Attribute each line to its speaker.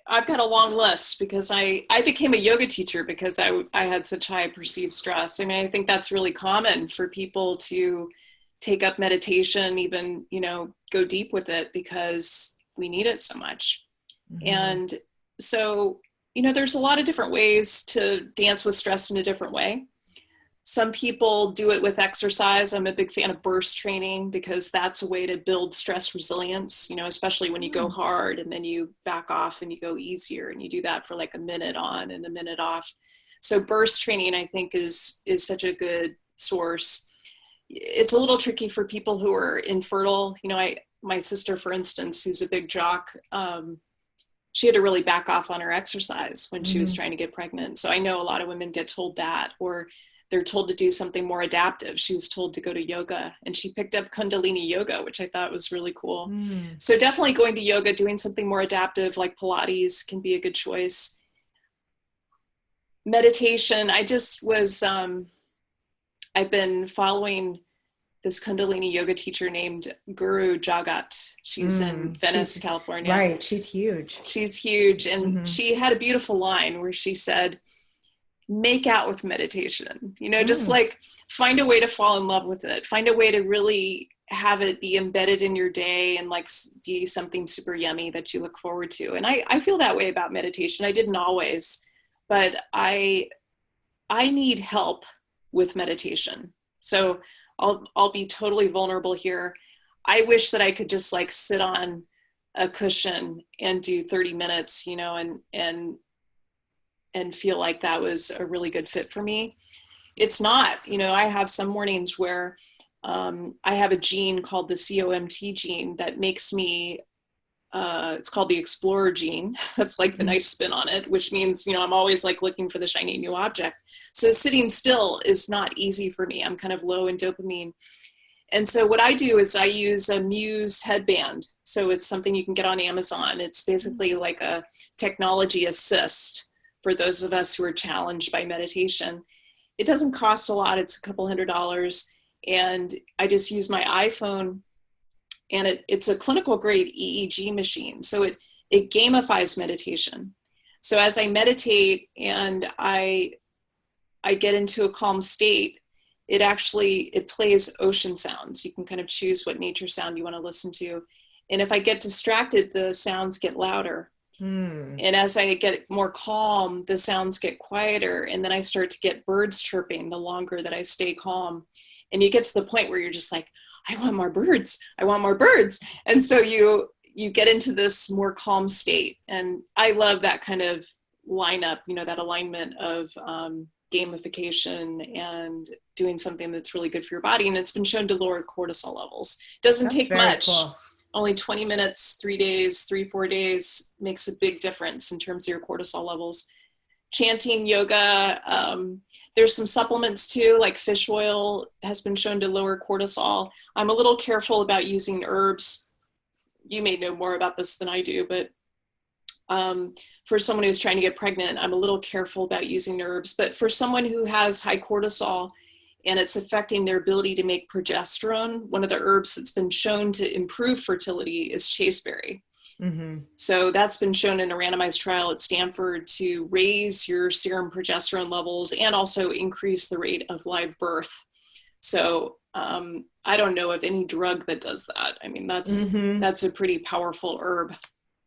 Speaker 1: I've got a long list because I became a yoga teacher because I had such high perceived stress. I mean, I think that's really common for people to take up meditation, even, go deep with it because we need it so much. Mm-hmm. And so, there's a lot of different ways to dance with stress in a different way. Some people do it with exercise. I'm a big fan of burst training because that's a way to build stress resilience, especially when you go hard and then you back off and you go easier, and you do that for like a minute on and a minute off. So burst training, I think, is such a good source. It's a little tricky for people who are infertile. My sister, for instance, who's a big jock, she had to really back off on her exercise when she was trying to get pregnant. So I know a lot of women get told that, or they're told to do something more adaptive. She was told to go to yoga, and she picked up Kundalini yoga, which I thought was really cool. So definitely going to yoga, doing something more adaptive like Pilates can be a good choice. Meditation, I've been following this Kundalini yoga teacher named Guru Jagat. She's in Venice, California.
Speaker 2: Right. She's huge.
Speaker 1: She's huge. And she had a beautiful line where she said, make out with meditation, just like find a way to fall in love with it. Find a way to really have it be embedded in your day and like be something super yummy that you look forward to. And I feel that way about meditation. I didn't always, but I need help with meditation. So I'll be totally vulnerable here. I wish that I could just like sit on a cushion and do 30 minutes, and feel like that was a really good fit for me. It's not. I have some mornings where I have a gene called the COMT gene that makes me, it's called the explorer gene. That's like the nice spin on it, which means, I'm always like looking for the shiny new object. So sitting still is not easy for me. I'm kind of low in dopamine. And so what I do is I use a Muse headband. So it's something you can get on Amazon. It's basically like a technology assist for those of us who are challenged by meditation. It doesn't cost a lot. It's a couple $100. And I just use my iPhone, and it's a clinical grade EEG machine. So it gamifies meditation. So as I meditate and I get into a calm state, it plays ocean sounds. You can kind of choose what nature sound you want to listen to. And if I get distracted, the sounds get louder. And as I get more calm, the sounds get quieter. And then I start to get birds chirping the longer that I stay calm. And you get to the point where you're just like, I want more birds. I want more birds. And so you get into this more calm state. And I love that kind of lineup, that alignment of gamification and doing something that's really good for your body. And it's been shown to lower cortisol levels. Doesn't take much. Cool. Only 20 minutes, 4 days makes a big difference in terms of your cortisol levels. Chanting, yoga, there's some supplements too, like fish oil has been shown to lower cortisol. I'm a little careful about using herbs. You may know more about this than I do, but for someone who's trying to get pregnant, I'm a little careful about using herbs. But for someone who has high cortisol, and it's affecting their ability to make progesterone, one of the herbs that's been shown to improve fertility is chasteberry. So that's been shown in a randomized trial at Stanford to raise your serum progesterone levels and also increase the rate of live birth. So I don't know of any drug that does that. I mean, that's a pretty powerful herb.